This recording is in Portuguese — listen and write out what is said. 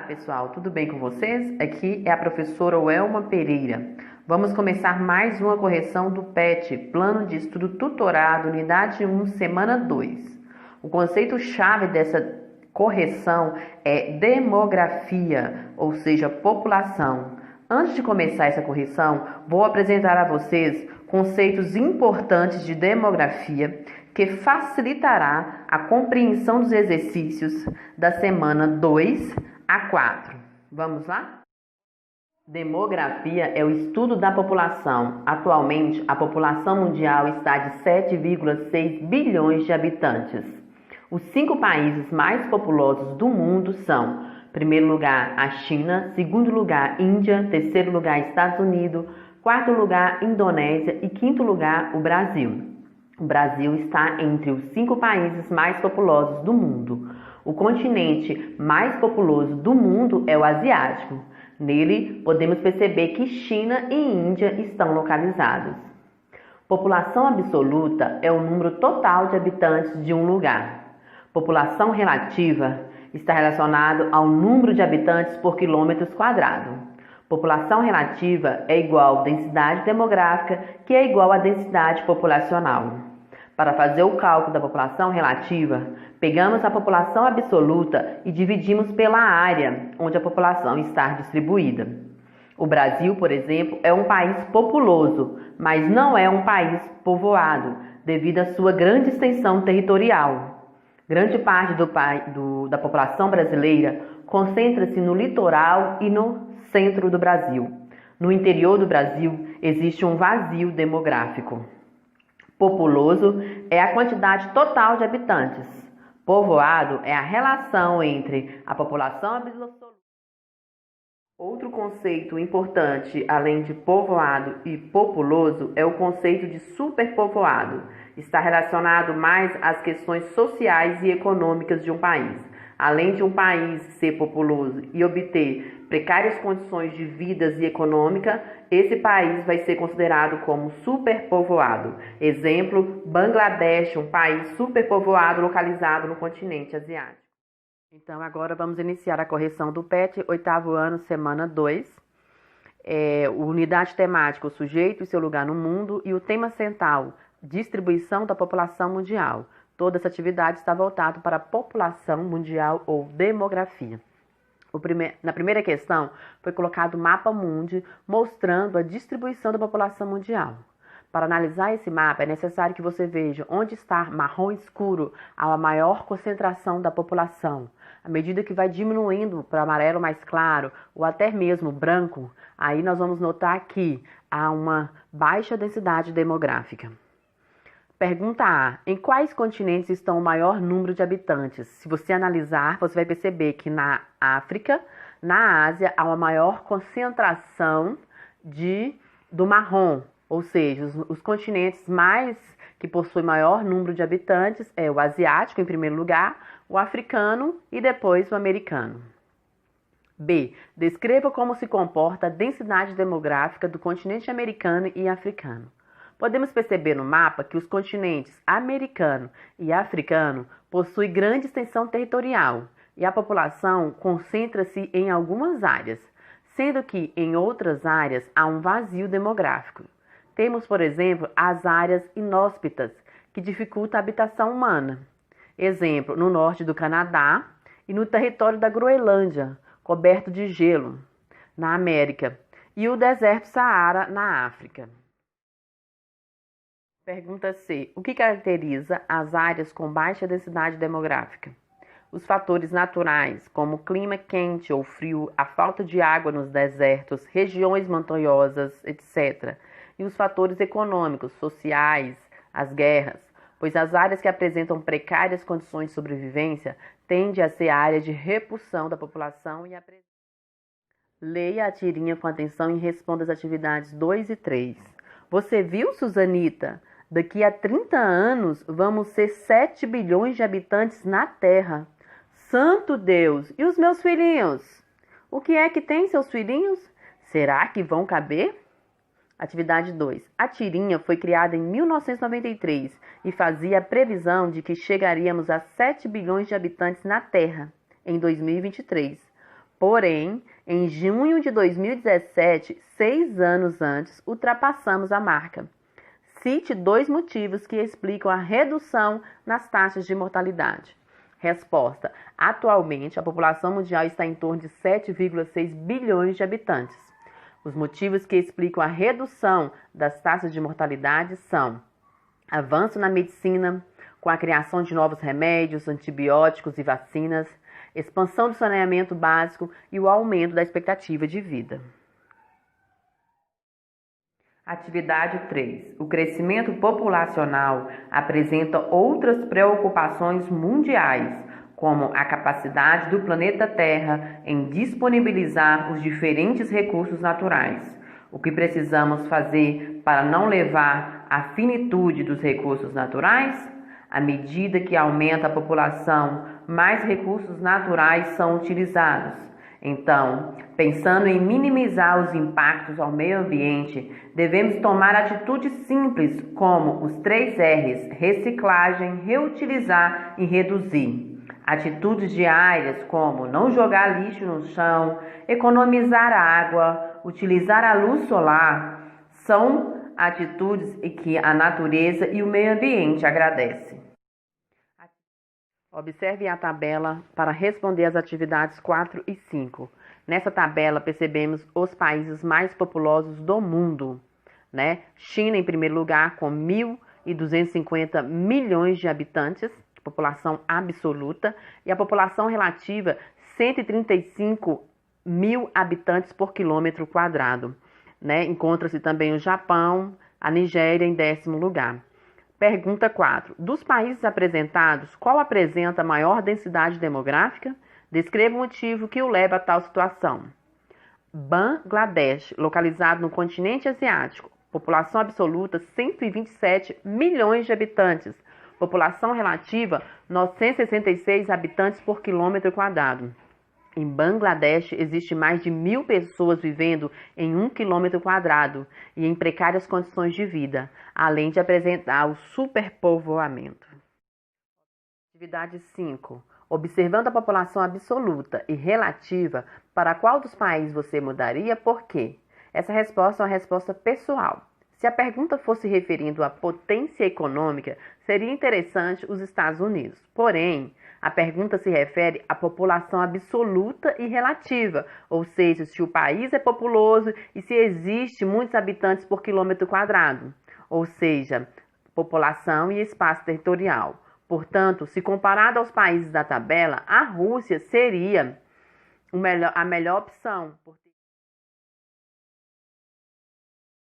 Pessoal, tudo bem com vocês? Aqui é a professora Welma Pereira. Vamos começar mais uma correção do PET, Plano de Estudo Tutorado, Unidade 1, Semana 2. O conceito-chave dessa correção é demografia, ou seja, população. Antes de começar essa correção, vou apresentar a vocês conceitos importantes de demografia que facilitará a compreensão dos exercícios da semana 2 a 4. Vamos lá? Demografia é o estudo da população. Atualmente, a população mundial está de 7,6 bilhões de habitantes. Os 5 países mais populosos do mundo são, em primeiro lugar, a China, segundo lugar, Índia, terceiro lugar, Estados Unidos, quarto lugar, Indonésia e quinto lugar, o Brasil. O Brasil está entre os 5 países mais populosos do mundo. O continente mais populoso do mundo é o asiático. Nele, podemos perceber que China e Índia estão localizados. População absoluta é o número total de habitantes de um lugar. População relativa está relacionado ao número de habitantes por quilômetro quadrado. População relativa é igual a densidade demográfica, que é igual à densidade populacional. Para fazer o cálculo da população relativa, pegamos a população absoluta e dividimos pela área onde a população está distribuída. O Brasil, por exemplo, é um país populoso, mas não é um país povoado, devido à sua grande extensão territorial. Grande parte da população brasileira concentra-se no litoral e no centro do Brasil. No interior do Brasil, existe um vazio demográfico. Populoso é a quantidade total de habitantes. Povoado é a relação entre a população absoluta. Outro conceito importante, além de povoado e populoso, é o conceito de superpovoado. Está relacionado mais às questões sociais e econômicas de um país. Além de um país ser populoso e obter precárias condições de vida e econômica, esse país vai ser considerado como superpovoado. Exemplo, Bangladesh, um país superpovoado localizado no continente asiático. Então, agora vamos iniciar a correção do PET, 8º ano, semana 2. Unidade temática, o sujeito e seu lugar no mundo, e o tema central, distribuição da população mundial. Toda essa atividade está voltada para a população mundial ou demografia. Na primeira questão, foi colocado o mapa mundi mostrando a distribuição da população mundial. Para analisar esse mapa, é necessário que você veja onde está marrom escuro a maior concentração da população. À medida que vai diminuindo para amarelo mais claro ou até mesmo branco, aí nós vamos notar que há uma baixa densidade demográfica. Pergunta A. Em quais continentes estão o maior número de habitantes? Se você analisar, você vai perceber que na África, na Ásia, há uma maior concentração do marrom. Ou seja, os continentes que possuem maior número de habitantes é o asiático, em primeiro lugar, o africano e depois o americano. B. Descreva como se comporta a densidade demográfica do continente americano e africano. Podemos perceber no mapa que os continentes americano e africano possuem grande extensão territorial e a população concentra-se em algumas áreas, sendo que em outras áreas há um vazio demográfico. Temos, por exemplo, as áreas inóspitas, que dificultam a habitação humana. Exemplo, no norte do Canadá e no território da Groenlândia, coberto de gelo, na América, e o deserto Saara, na África. Pergunta C. O que caracteriza as áreas com baixa densidade demográfica? Os fatores naturais, como clima quente ou frio, a falta de água nos desertos, regiões montanhosas, etc. E os fatores econômicos, sociais, as guerras, pois as áreas que apresentam precárias condições de sobrevivência tendem a ser áreas de repulsão da população e Leia a tirinha com atenção e responda as atividades 2 e 3. Você viu, Suzanita? Daqui a 30 anos, vamos ser 7 bilhões de habitantes na Terra. Santo Deus! E os meus filhinhos? O que é que tem, seus filhinhos? Será que vão caber? Atividade 2. A tirinha foi criada em 1993 e fazia a previsão de que chegaríamos a 7 bilhões de habitantes na Terra em 2023. Porém, em junho de 2017, 6 anos antes, ultrapassamos a marca. Cite 2 motivos que explicam a redução nas taxas de mortalidade. Resposta: atualmente, a população mundial está em torno de 7,6 bilhões de habitantes. Os motivos que explicam a redução das taxas de mortalidade são avanço na medicina, com a criação de novos remédios, antibióticos e vacinas, expansão do saneamento básico e o aumento da expectativa de vida. Atividade 3. O crescimento populacional apresenta outras preocupações mundiais, como a capacidade do planeta Terra em disponibilizar os diferentes recursos naturais. O que precisamos fazer para não levar à finitude dos recursos naturais? À medida que aumenta a população, mais recursos naturais são utilizados. Então, pensando em minimizar os impactos ao meio ambiente, devemos tomar atitudes simples como os 3 R's: reciclagem, reutilizar e reduzir. Atitudes diárias como não jogar lixo no chão, economizar água, utilizar a luz solar, são atitudes que a natureza e o meio ambiente agradecem. Observe a tabela para responder às atividades 4 e 5. Nessa tabela percebemos os países mais populosos do mundo, né? China em primeiro lugar com 1.250 milhões de habitantes, população absoluta, e a população relativa 135 mil habitantes por quilômetro quadrado, né? Encontra-se também o Japão, a Nigéria em 10º lugar. Pergunta 4. Dos países apresentados, qual apresenta maior densidade demográfica? Descreva o motivo que o leva a tal situação. Bangladesh, localizado no continente asiático. População absoluta, 127 milhões de habitantes. População relativa, 966 habitantes por quilômetro quadrado. Em Bangladesh, existe mais de 1.000 pessoas vivendo em 1 quilômetro quadrado e em precárias condições de vida, além de apresentar o superpovoamento. Atividade 5. Observando a população absoluta e relativa, para qual dos países você mudaria, por quê? Essa resposta é uma resposta pessoal. Se a pergunta fosse referindo à potência econômica, seria interessante os Estados Unidos. Porém, a pergunta se refere à população absoluta e relativa, ou seja, se o país é populoso e se existe muitos habitantes por quilômetro quadrado, ou seja, população e espaço territorial. Portanto, se comparado aos países da tabela, a Rússia seria a melhor opção.